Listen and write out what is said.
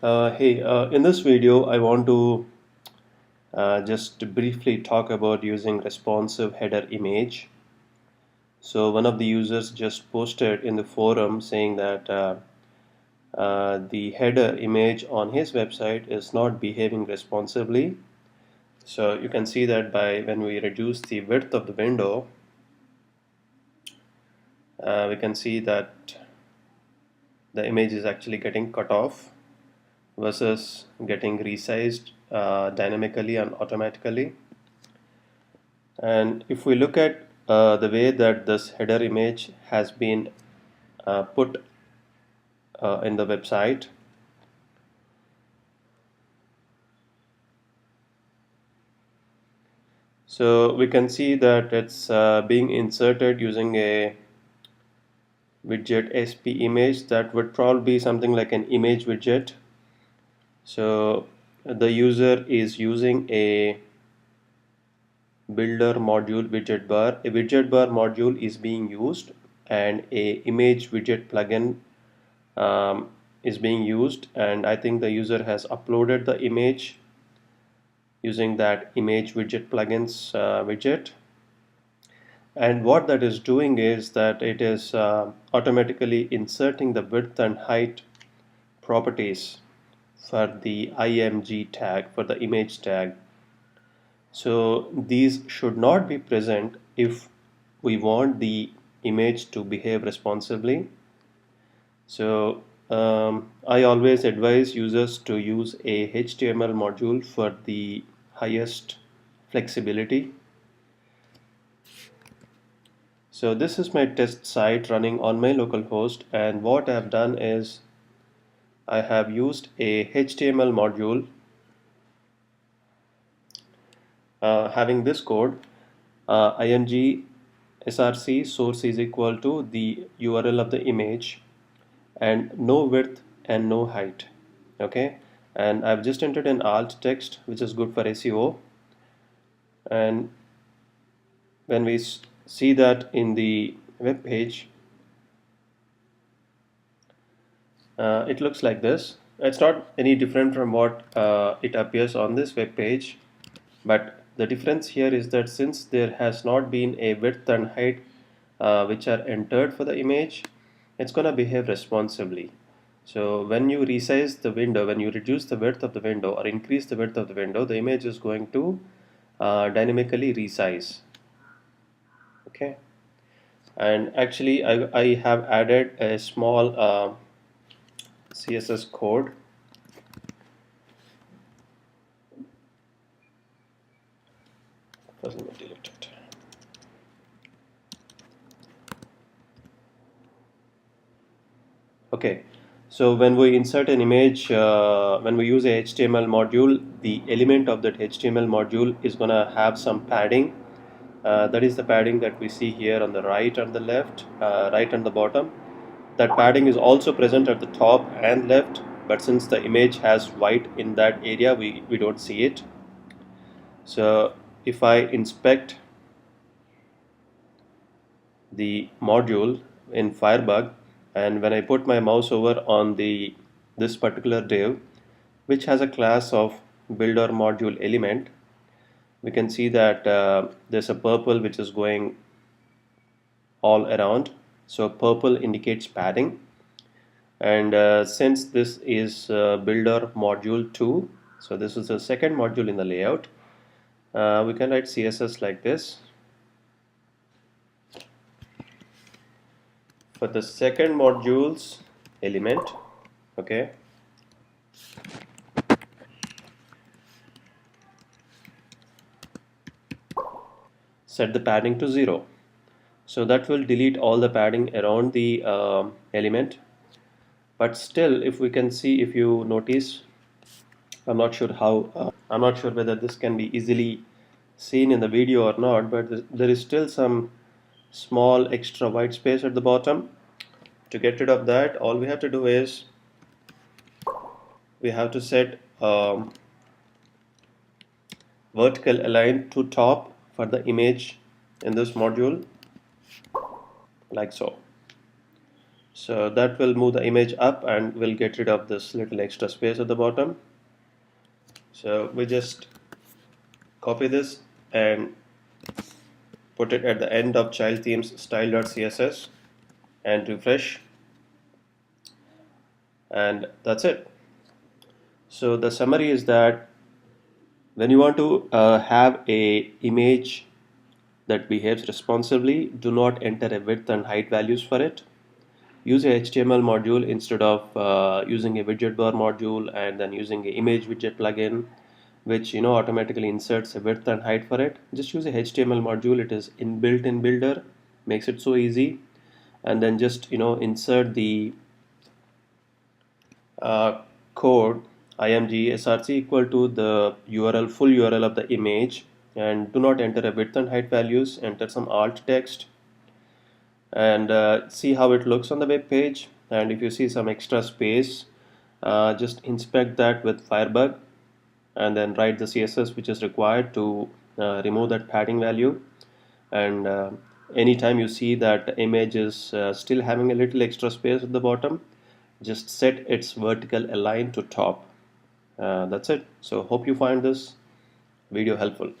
In this video, I want to just briefly talk about using responsive header image. So one of the users just posted in the forum saying that the header image on his website is not behaving responsively. So you can see that by when we reduce the width of the window, we can see that the image is actually getting cut off versus getting resized dynamically and automatically. And if we look at the way that this header image has been put in the website, so we can see that it's being inserted using a widget SP image that would probably be something like an image widget. So the user is using a builder module widget bar. A widget bar module is being used and a image widget plugin is being used, and I think the user has uploaded the image using that image widget plugins widget. And what that is doing is that it is automatically inserting the width and height properties for the img tag, for the image tag. So these should not be present if we want the image to behave responsibly. So I always advise users to use a HTML module for the highest flexibility. So this is my test site running on my local host, and what I have done is I have used a HTML module having this code img src source is equal to the URL of the image and no width and no height. Okay, and I've just entered an alt text which is good for SEO, and when we see that in the web page, it looks like this. It's not any different from what it appears on this web page, but the difference here is that since there has not been a width and height which are entered for the image, it's going to behave responsibly. So when you resize the window, when you reduce the width of the window or increase the width of the window, the image is going to dynamically resize. Okay, and actually I have added a small CSS code. First, let me delete it. Okay, so when we insert an image, when we use a HTML module, the element of that HTML module is going to have some padding. That is the padding that we see here on the right and the left, right and the bottom. That padding is also present at the top and left, but since the image has white in that area, we don't see it. So if I inspect the module in Firebug, and when I put my mouse over on this particular div, which has a class of builder module element, we can see that there's a purple which is going all around. So purple indicates padding, and since this is builder module 2, so this is the second module in the layout, we can write CSS like this. For the second module's element, okay, set the padding to 0. So that will delete all the padding around the element. But still, if we can see, if you notice, I'm not sure how, I'm not sure whether this can be easily seen in the video or not, but there is still some small extra white space at the bottom. To get rid of that, all we have to do is we have to set vertical align to top for the image in this module, like so. So that will move the image up and will get rid of this little extra space at the bottom. So we just copy this and put it at the end of child themes style.css and refresh, and that's it. So the summary is that when you want to have a image that behaves responsibly, do not enter a width and height values for it. Use a HTML module instead of using a widget bar module and then using a image widget plugin, which automatically inserts a width and height for it. Just use a HTML module. It is inbuilt in Builder, makes it so easy. And then just insert the code img src equal to the URL, full URL of the image, and do not enter a width and height values. Enter some alt text and see how it looks on the web page. And if you see some extra space, just inspect that with Firebug and then write the CSS which is required to remove that padding value. And anytime you see that the image is still having a little extra space at the bottom, just set its vertical align to top. That's it. So hope you find this video helpful.